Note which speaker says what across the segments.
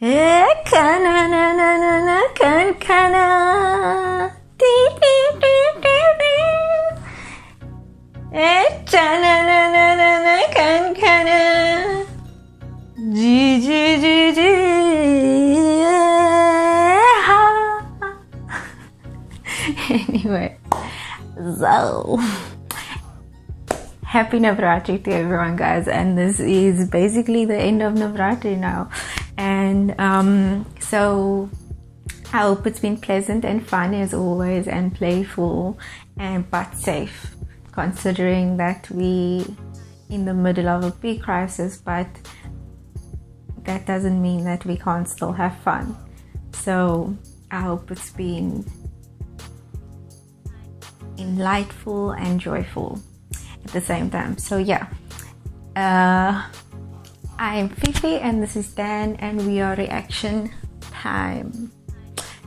Speaker 1: Kana na na na na kan kana. Dee dee dee dee dee. Chana na na na na kan kana. Ji ji ji ji. Ha. Anyway, so happy Navaratri to everyone, guys, and this is basically the end of Navaratri now. And so I hope it's been pleasant and fun as always, and playful but safe, considering that we in the middle of a big crisis, but that doesn't mean that we can't still have fun. So I hope it's been enlightful and joyful at the same time. So yeah, I'm Fifi and this is Dan, and we are reaction time.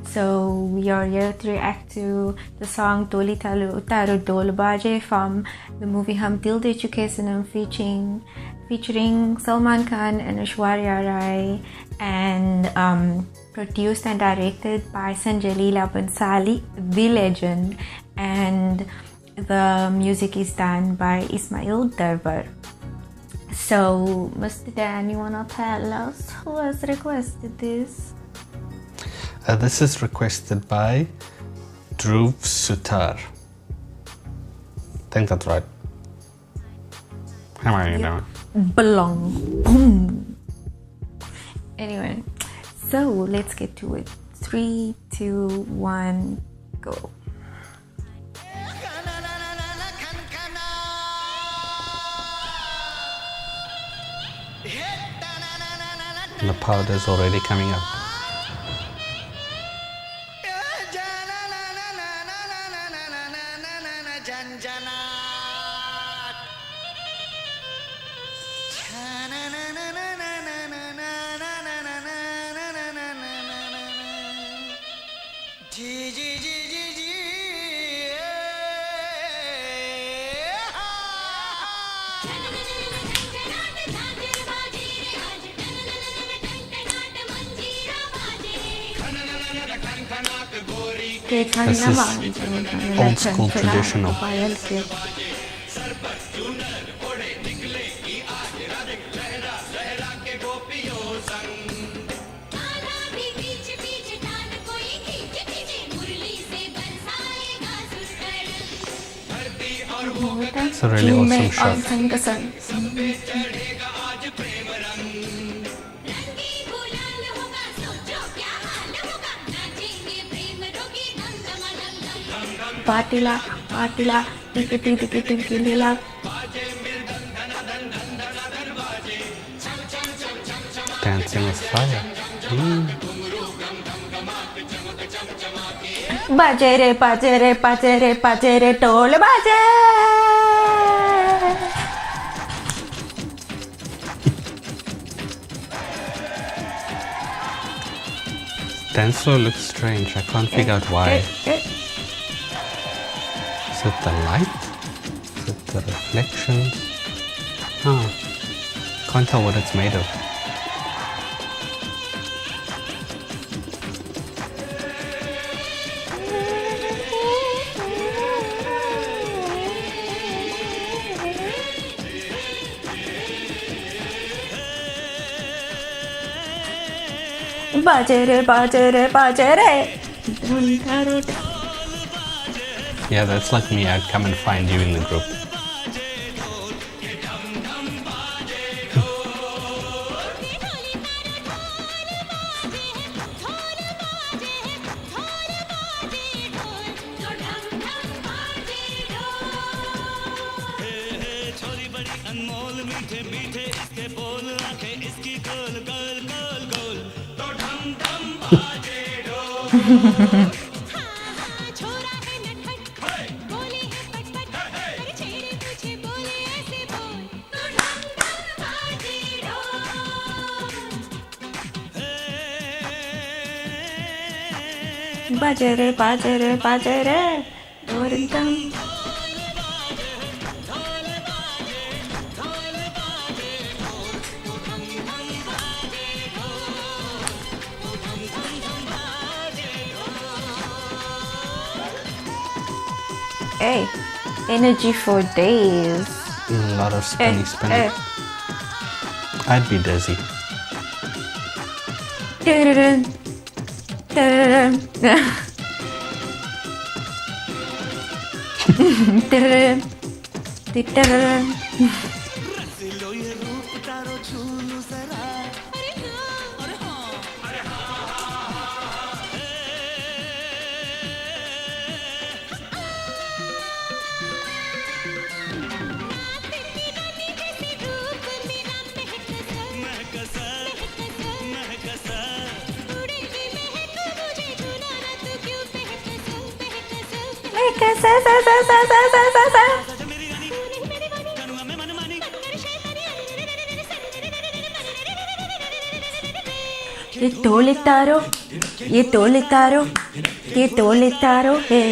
Speaker 1: So we are here to react to the song Dholi Taro Dhol Baaje from the movie Hum Dil De Chuke Sanam, featuring Salman Khan and Aishwarya Rai, and produced and directed by Sanjalila Bansali, the legend, and the music is done by Ismail Darbar. So, Mr. Dan, you wanna tell us who has requested this?
Speaker 2: This is requested by Dhruv Sutar. I think that's right. How are you doing?
Speaker 1: Belong. Boom. Anyway, so let's get to it. 3, 2, 1, go.
Speaker 2: And the powder is already coming up. This is old school traditional. It's a really awesome shot.
Speaker 1: Patila, patila, tiki tiki tiki lila.
Speaker 2: Dancing with fire.
Speaker 1: Baje re, baje re, baje re, baje re, dhol baje.
Speaker 2: Dance floor looks strange. I can't figure out why. Is it the light? Is it the reflections? Huh. Can't tell what it's made of.
Speaker 1: Baaje re, baaje re, baaje re.
Speaker 2: Yeah, that's like me. I'd come and find you in the group.
Speaker 1: Baaje re, baaje re, baaje re. Dhol dum. Hey, energy for days.
Speaker 2: A lot of spinny. I'd be dizzy.
Speaker 1: Dun, dun, dun. Dun, dun. ये ढोली तारो है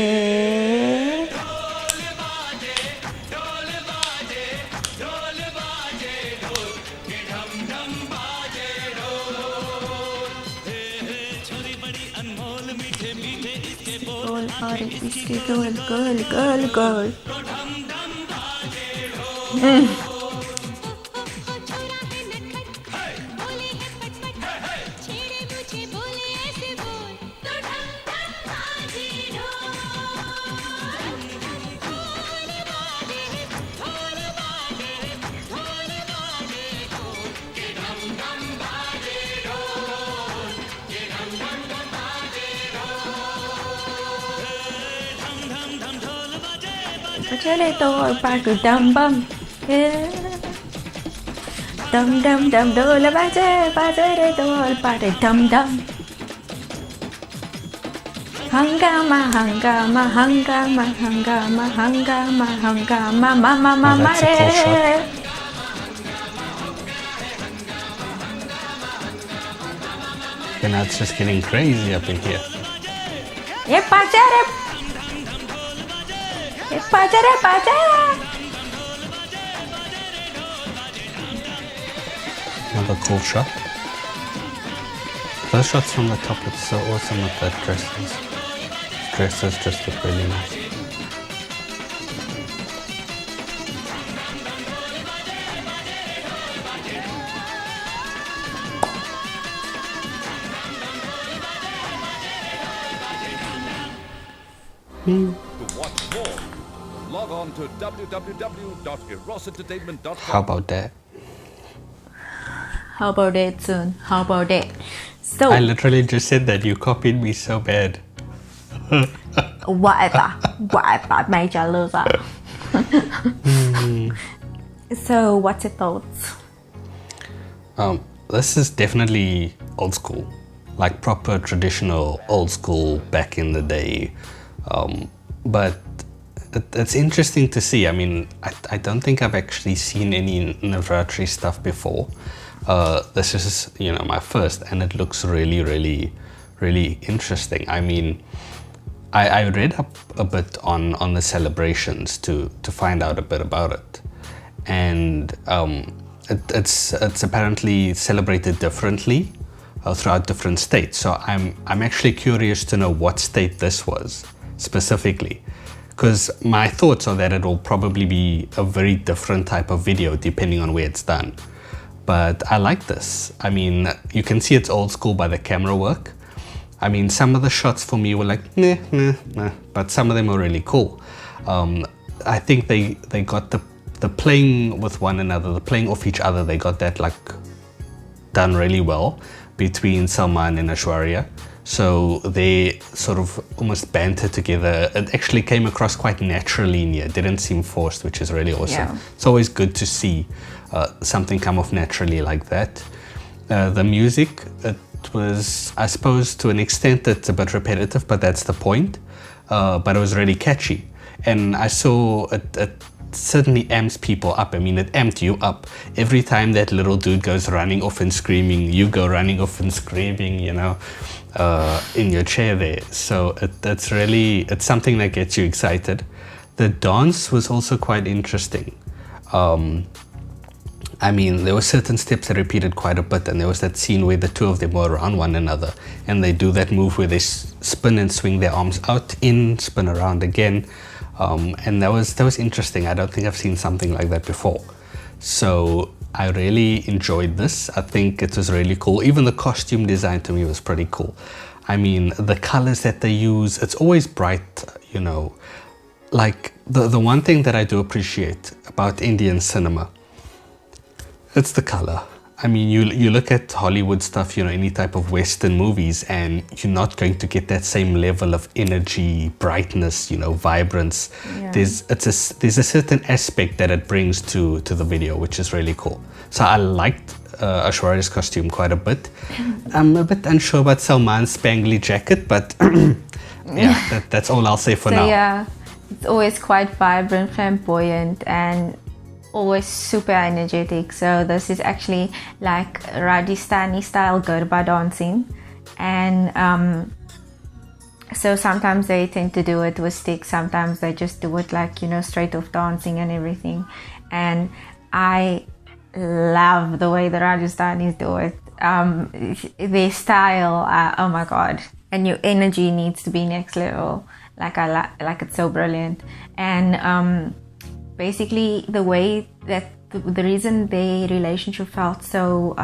Speaker 1: गोल और इसके गोल गोल गोल गोल चले तो और party डम बम डम डम डम ढोल बाजे बाजे रे ढोल पार्टी डम डम हंगामा हंगामा हंगामा हंगामा हंगामा हंगामा मामा मामा रे
Speaker 2: And now it's just getting crazy up in here.
Speaker 1: ये पाचे रे पाचे
Speaker 2: Another cool shot. Those shots from the top look so awesome with that dresses. Dresses just look really nice.
Speaker 3: To watch more, log on to www.erosentertainment.com.
Speaker 2: How about that?
Speaker 1: How about it soon? How about it? So
Speaker 2: I literally just said that. You copied me so bad.
Speaker 1: whatever major loser. So what's your thoughts?
Speaker 2: This is definitely old school, like proper traditional old school back in the day. But it's interesting to see. I mean, I don't think I've actually seen any Navaratri stuff before. This is, my first, and it looks really, really, really interesting. I mean, I read up a bit on the celebrations to find out a bit about it, and it's apparently celebrated differently throughout different states. So I'm actually curious to know what state this was specifically, because my thoughts are that it will probably be a very different type of video depending on where it's done. But I like this. I mean, you can see it's old school by the camera work. I mean, some of the shots for me were like, nah, but some of them were really cool. I think they got the playing with one another, the playing off each other, they got that like done really well between Salman and Aishwarya. So they sort of almost bantered together. It actually came across quite naturally in here. It didn't seem forced, which is really awesome.
Speaker 1: Yeah.
Speaker 2: It's always good to see something come off naturally like that. The music, it was, I suppose, to an extent, it's a bit repetitive, but that's the point. But it was really catchy. And I saw it certainly amps people up. I mean, it amped you up. Every time that little dude goes running off and screaming, you go running off and screaming, in your chair there. So it's something that gets you excited. The dance was also quite interesting. I mean, there were certain steps that repeated quite a bit, and there was that scene where the two of them were around one another, and they do that move where they spin and swing their arms out, in, spin around again. And that was interesting. I don't think I've seen something like that before. So I really enjoyed this. I think it was really cool. Even the costume design to me was pretty cool. I mean, the colors that they use, it's always bright, you know. Like the one thing that I do appreciate about Indian cinema, it's the color. I mean, you look at Hollywood stuff, you know, any type of Western movies, and you're not going to get that same level of energy, brightness, you know, vibrance.
Speaker 1: Yeah.
Speaker 2: There's a certain aspect that it brings to the video, which is really cool. So I liked Aishwarya's costume quite a bit. I'm a bit unsure about Salman's spangly jacket, but yeah, that's all I'll say for now.
Speaker 1: Yeah, it's always quite vibrant, flamboyant, and always super energetic. So this is actually like Rajasthani style Garba dancing, and so sometimes they tend to do it with sticks, sometimes they just do it like, you know, straight off dancing and everything. And I love the way the Rajasthanis do it. Their style, oh my god, and your energy needs to be next level. Like like it's so brilliant. And basically the way that the reason their relationship felt so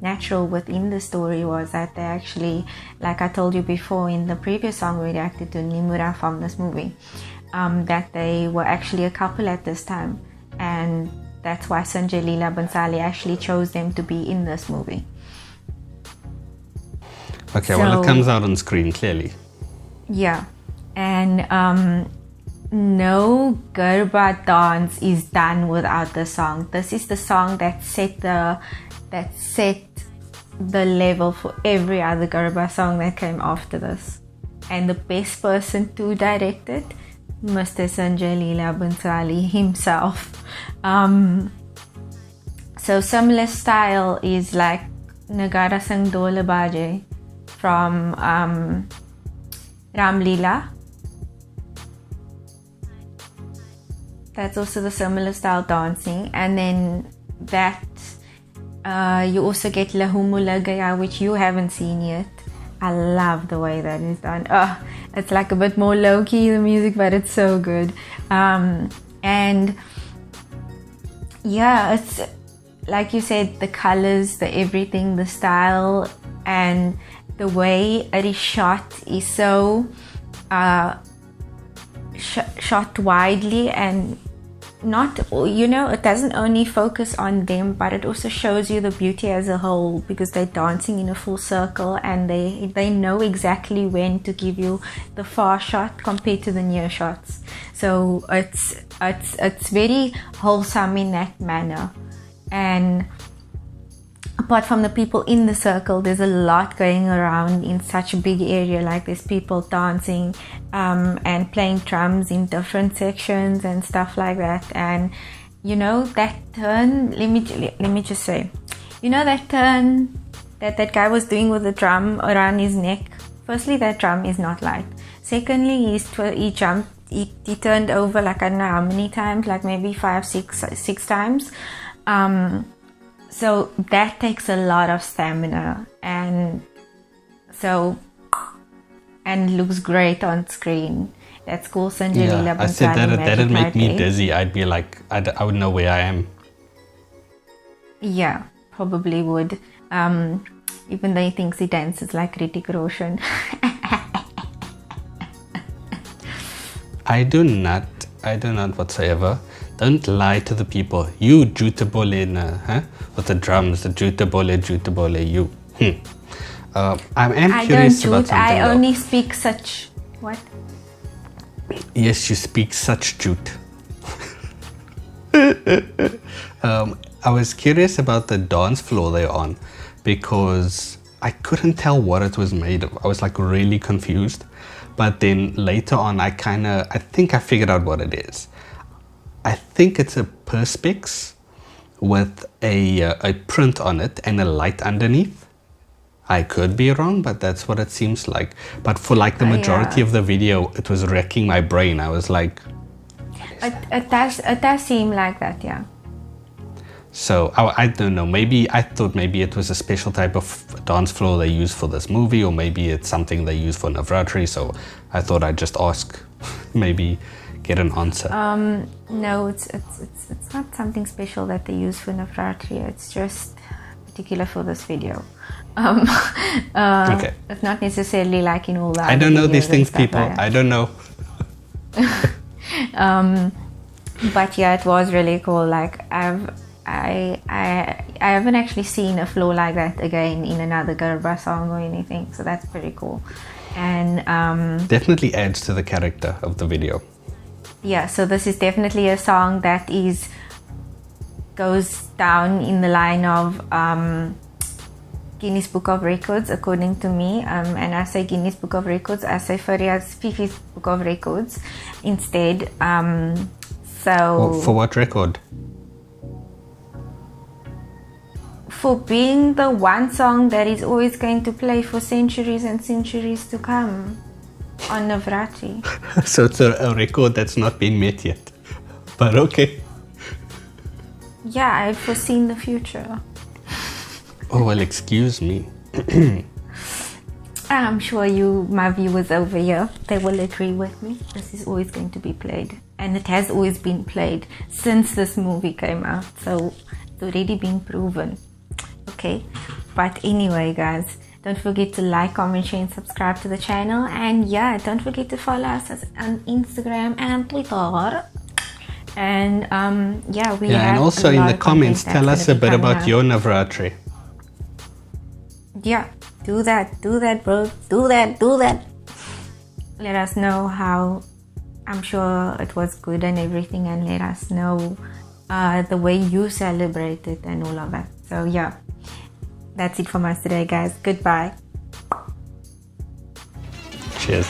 Speaker 1: natural within the story was that they actually, like I told you before in the previous song we reacted to Nimura from this movie, that they were actually a couple at this time, and that's why Sanjay Leela Bhansali actually chose them to be in this movie.
Speaker 2: Okay, well, it comes out on screen clearly.
Speaker 1: Yeah, and no Garba dance is done without the song. This is the song that set the level for every other Garba song that came after this. And the best person to direct it, Mr. Sanjay Leela Bhansali himself. So similar style is like Nagara Sang Dhol Baaje from Ram Leela. That's also the similar style dancing. And then that you also get Lahumu Lagaya, which you haven't seen yet. I love the way that is done. It's like a bit more low-key, the music, but it's so good. And yeah, it's like you said, the colors, the everything, the style, and the way it is shot is so shot widely, and not, you know, it doesn't only focus on them, but it also shows you the beauty as a whole, because they're dancing in a full circle and they know exactly when to give you the far shot compared to the near shots. So it's very wholesome in that manner. And apart from the people in the circle, there's a lot going around in such a big area. Like there's people dancing and playing drums in different sections and stuff like that. And you know that turn, let me just say, you know that turn that guy was doing with the drum around his neck? Firstly, that drum is not light. Secondly, he jumped, he turned over like I don't know how many times, like maybe 5, 6 times. So that takes a lot of stamina, and looks great on screen. That's cool. Sanjay Leela Bhansali.
Speaker 2: I said that'd make me dizzy. I'd be like, I would know where I am.
Speaker 1: Yeah, probably would. Even though he thinks he dances like Hrithik Roshan.
Speaker 2: I do not whatsoever. Don't lie to the people. You juta bole na, huh? With the drums, the juta bole, you. I'm curious about something.
Speaker 1: I only speak such... What?
Speaker 2: Yes, you speak such jute. I was curious about the dance floor they're on, because I couldn't tell what it was made of. I was like really confused. But then later on, I think I figured out what it is. I think it's a perspex with a print on it and a light underneath. I could be wrong, but that's what it seems like. But for like the majority of the video, it was wrecking my brain. I was like,
Speaker 1: it does seem like that, yeah.
Speaker 2: So I don't know, I thought maybe it was a special type of dance floor they use for this movie, or maybe it's something they use for Navaratri. So I thought I'd just ask, maybe get an answer?
Speaker 1: No, it's not something special that they use for Navaratri. It's just particular for this video.
Speaker 2: Okay.
Speaker 1: It's not necessarily like in all the
Speaker 2: I
Speaker 1: other
Speaker 2: don't know these
Speaker 1: videos and
Speaker 2: things,
Speaker 1: stuff
Speaker 2: people.
Speaker 1: like that.
Speaker 2: I don't know.
Speaker 1: But yeah, it was really cool. Like I haven't actually seen a flow like that again in another Garba song or anything, so that's pretty cool. And
Speaker 2: Definitely adds to the character of the video.
Speaker 1: yeah, so this is definitely a song that goes down in the line of Guinness Book of Records, according to me. And I say Guinness Book of Records, I say Faria's Fifi's Book of Records instead.
Speaker 2: For what record?
Speaker 1: For being the one song that is always going to play for centuries and centuries to come on Navaratri.
Speaker 2: So it's a record that's not been met yet. But okay.
Speaker 1: Yeah, I've foreseen the future.
Speaker 2: Oh, well, excuse me.
Speaker 1: I'm sure my viewers over here, they will agree with me. This is always going to be played. And it has always been played since this movie came out. So it's already been proven. Okay. But anyway, guys, don't forget to like, comment, share, and subscribe to the channel. And yeah, don't forget to follow us on Instagram and Twitter. And yeah, we have
Speaker 2: And also
Speaker 1: a
Speaker 2: in
Speaker 1: lot
Speaker 2: the
Speaker 1: of
Speaker 2: comments,
Speaker 1: content
Speaker 2: tell
Speaker 1: that's
Speaker 2: us a
Speaker 1: gonna be
Speaker 2: bit
Speaker 1: coming
Speaker 2: about
Speaker 1: out.
Speaker 2: your Navaratri.
Speaker 1: Yeah, do that, bro. Do that. Let us know how. I'm sure it was good and everything, and let us know the way you celebrate it and all of that. So yeah, that's it from us today, guys. Goodbye.
Speaker 2: Cheers.